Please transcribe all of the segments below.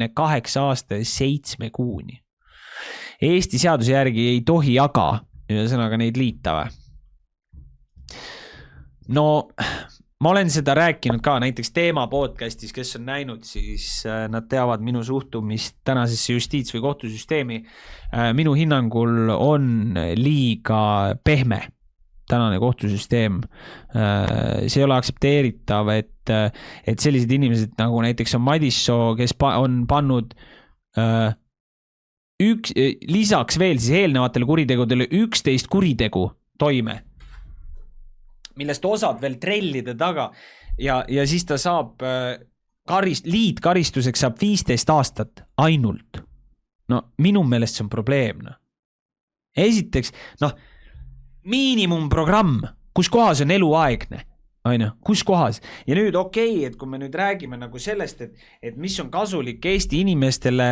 28 aasta ja 7 kuuni. Eesti seaduse järgi ei tohi aga ühesõnaga neid liita või? No, ma olen seda rääkinud ka näiteks Teema podcastis, kes on näinud, siis nad teavad minu suhtumist tänasesse justiits- või kohtusüsteemi. Minu hinnangul on liiga pehme tänane kohtusüsteem. See ei ole aktsepteeritav, et sellised inimesed nagu näiteks on Madissoo, kes on pannud lisaks veel siis eelnevatele kuritegudele 11 kuritegu toime, millest osad veel trellide taga ja siis ta saab liitkaristuseks saab 15 aastat ainult. No minu meelest see on probleem. Esiteks, miinimumprogramm, kus kohas on eluaegne, kus kohas. Ja nüüd et kui me nüüd räägime nagu sellest, et mis on kasulik Eesti inimestele,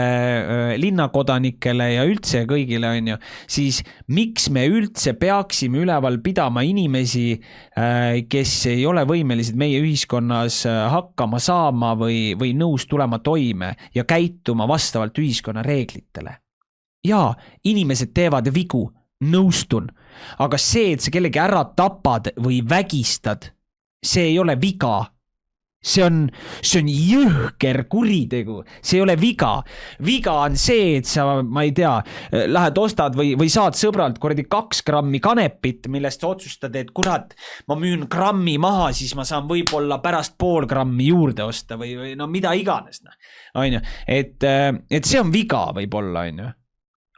linnakodanikele ja üldse kõigile, siis miks me üldse peaksime üleval pidama inimesi, kes ei ole võimelised meie ühiskonnas hakkama saama või nõus tulema toime ja käituma vastavalt ühiskonna reeglitele. Ja inimesed teevad vigu, nõustun, aga see, et sa kellegi ära tapad või vägistad, see ei ole viga. See on jõhker kuritegu. See ei ole viga. Viga on see, et sa, ma ei tea, lähed ostad või saad sõbralt 2 grammi kanepit, millest sa otsustad, et kurat, ma müün grammi maha, siis ma saan võib-olla pärast 0,5 grammi juurde osta või mida iganes. Et see on viga võib-olla,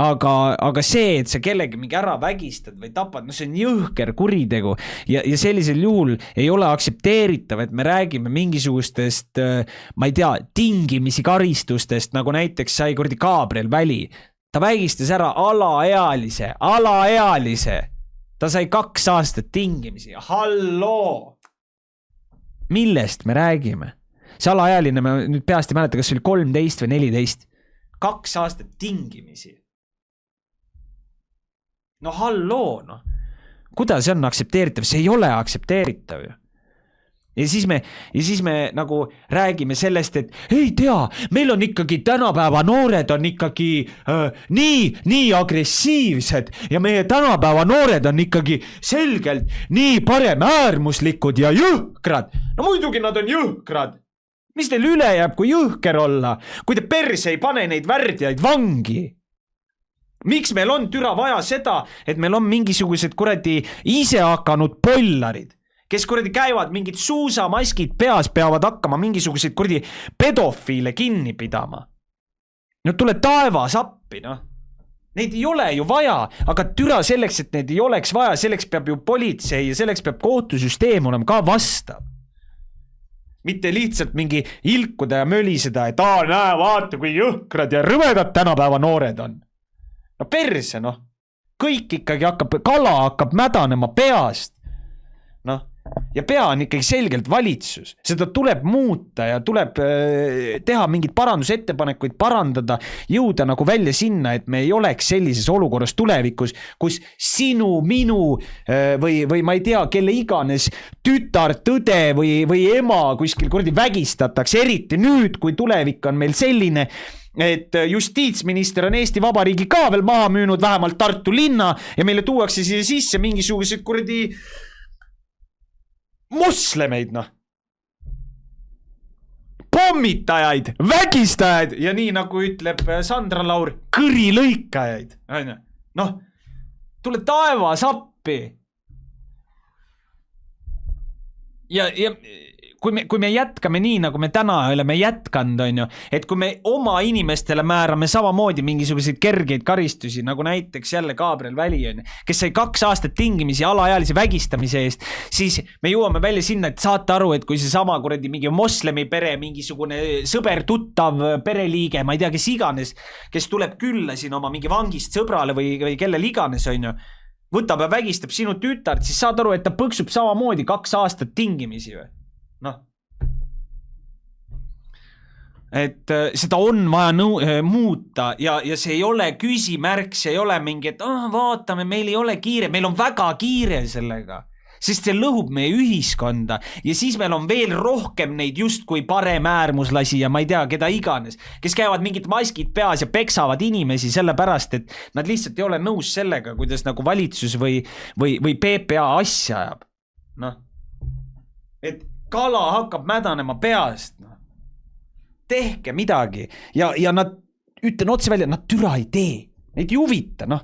Aga see, et sa kellegi mingi ära vägistad või tapad, see on jõhker kuritegu ja sellisel juhul ei ole aktsepteeritav, et me räägime mingisugustest, ma ei tea, tingimisi karistustest, nagu näiteks sai Gabriel Väli. Ta vägistas ära alaealise. Ta sai 2 aastat tingimisi. Halloo! Millest me räägime? See alaealine, ma nüüd peast ei mäleta, kas see oli 13 või 14. 2 aastat tingimisi. Halloo, Kuidas see on aktsepteeritav? See ei ole aktsepteeritav ju. Ja siis me nagu räägime sellest, et ei tea, meil on ikkagi tänapäeva noored on ikkagi nii agressiivsed ja meie tänapäeva noored on ikkagi selgelt nii paremäärmuslikud ja jõhkrad. No muidugi nad on jõhkrad. Mis teil üle jääb, kui jõhker olla, kui te perse ei pane neid värdjaid vangi? Miks meil on türa vaja seda, et meil on mingisugused kuradi ise hakanud pollarid, kes kuradi käivad mingid suusamaskid peas, peavad hakkama mingisuguseid kuradi pedofiile kinni pidama. No tule taevas appi, Neid ei ole ju vaja, aga türa selleks, et neid ei oleks vaja, selleks peab ju politsei ja selleks peab kohtusüsteem olema ka vastav. Mitte lihtsalt mingi ilkuda ja möliseda, et näe, vaata, kui jõhkrad ja rõvedad tänapäeva noored on. Perse, kõik ikkagi kala hakkab mädanema peast. Ja pea on ikkagi selgelt valitsus. Seda tuleb muuta ja tuleb teha mingid parandusettepanekuid, parandada, jõuda nagu välja sinna, et me ei oleks sellises olukorras tulevikus, kus sinu, minu või ma ei tea, kelle iganes tütar, tõde või ema kuskil kuradi vägistatakse, eriti nüüd, kui tulevik on meil selline, et justiitsminister on Eesti Vabariigi ka veel maha müünud, vähemalt Tartu linna, ja meile tuuakse siia sisse mingisugused kuradi moslemeid, pommitajaid, vägistajaid ja nii nagu ütleb Sandra Laur, kõrilõikajaid. Tule taevas appi. Ja kui me jätkame nii, nagu me täna oleme jätkanud, et kui me oma inimestele määrame samamoodi mingisuguseid kergeid karistusi, nagu näiteks jälle Gabriel Väli, kes sai 2 aastat tingimisi alaealise vägistamise eest, siis me jõuame välja sinna, et saate aru, et kui see sama kuradi mingi moslemi pere, mingisugune sõber, tuttav, pereliige, ma ei tea, kes iganes, kes tuleb külla siin oma mingi vangist sõbrale või kellel iganes, võtab ja vägistab sinu tütart, siis saad aru, et ta põksub samamoodi 2 aastat tingimisi või? Et seda on vaja muuta ja see ei ole küsimärk, see ei ole mingi, et vaatame, meil ei ole kiire, meil on väga kiire sellega. sest see lõhub meie ühiskonda ja siis meil on veel rohkem neid justkui paremäärmuslasi ja ma ei tea, keda iganes, kes käivad mingid maskid peas ja peksavad inimesi sellepärast, et nad lihtsalt ei ole nõus sellega, kuidas nagu valitsus või PPA asja ajab. Noh, et kala hakkab mädanema peast. No. Tehke midagi ja nad, ütlen otse välja, nad türa ei tee. Neid ei huvita, noh.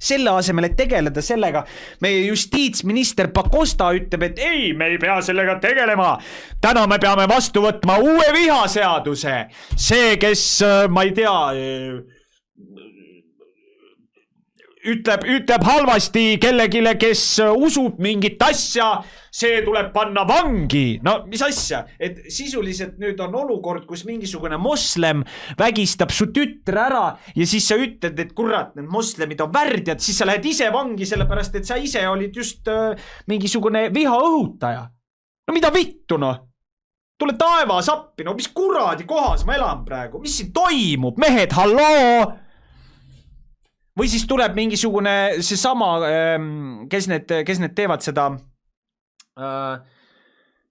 Selle asemel, et tegeleda sellega, meie justiitsminister Pakosta ütleb, et ei, me ei pea sellega tegelema. Täna me peame vastu võtma uue vihaseaduse. See, kes, ma ei tea, ütleb halvasti kellegile, kes usub mingit asja, see tuleb panna vangi. No mis asja? Et sisuliselt nüüd on olukord, kus mingisugune moslem vägistab su tütre ära ja siis sa ütled, et kurat, need moslemid on värdjad, siis sa lähed ise vangi, sellepärast et sa ise olid just mingisugune viha õhutaja. No mida vittu, noh? Tule taevas appi, no mis kuradi kohas ma elan praegu? Mis siin toimub? Mehed, halloo! Või siis tuleb mingisugune see sama, kes need teevad seda,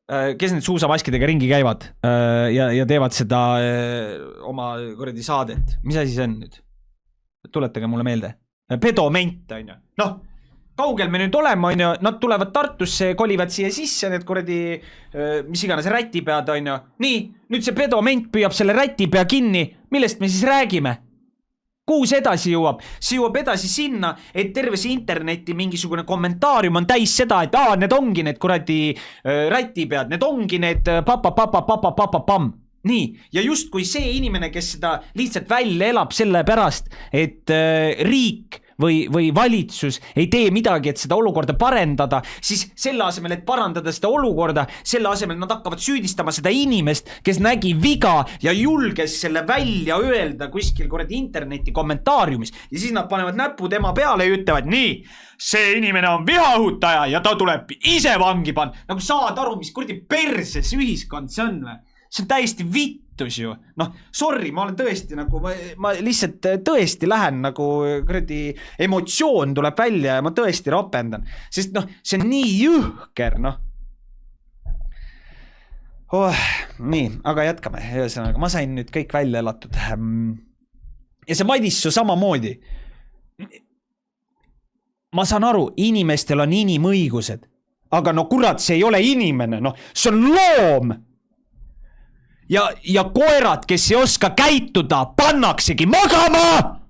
kes need suusamaskidega ringi käivad ja teevad seda oma kuradi saadet. Mis asi see on nüüd? Tuletage mulle meelde. Pedoment, on ju. Noh, kaugel me nüüd oleme, on ju. Nad tulevad Tartusse, kolivad siia sisse, need kuradi, mis iganes rätipead, on ju. Nii, nüüd see pedoment püüab selle rätipea kinni. Millest me siis räägime? Kuhu see edasi jõuab? See jõuab edasi sinna, et terve see interneti mingisugune kommentaarium on täis seda, et need ongi need kuradi rätipead, need ongi need pam. Nii, ja just kui see inimene, kes seda lihtsalt välja elab selle pärast, et riik või valitsus ei tee midagi, et seda olukorda parendada, siis selle asemel, et parandada seda olukorda, selle asemel nad hakkavad süüdistama seda inimest, kes nägi viga ja julges selle välja öelda kuskil kuradi interneti kommentaariumis. Ja siis nad panevad näpu tema peale ja ütlevad, nii, see inimene on vihaõhutaja ja ta tuleb ise vangi panna. Nagu saad aru, mis kuradi perses ühiskond see on või? See on täiesti vittus ju. Noh, sorry, ma olen tõesti nagu, ma lihtsalt tõesti lähen nagu kuradi emotsioon tuleb välja ja ma tõesti rapendan. Sest noh, see on nii jõhker, noh. Nii, aga jätkame. Ühesõnaga, ma sain nüüd kõik välja elatud. Ja see Madissu samamoodi. Ma saan aru, inimestel on inimõigused. Aga no kurat, see ei ole inimene, noh. See on loom. Ja koerad, kes ei oska käituda, pannaksegi magama!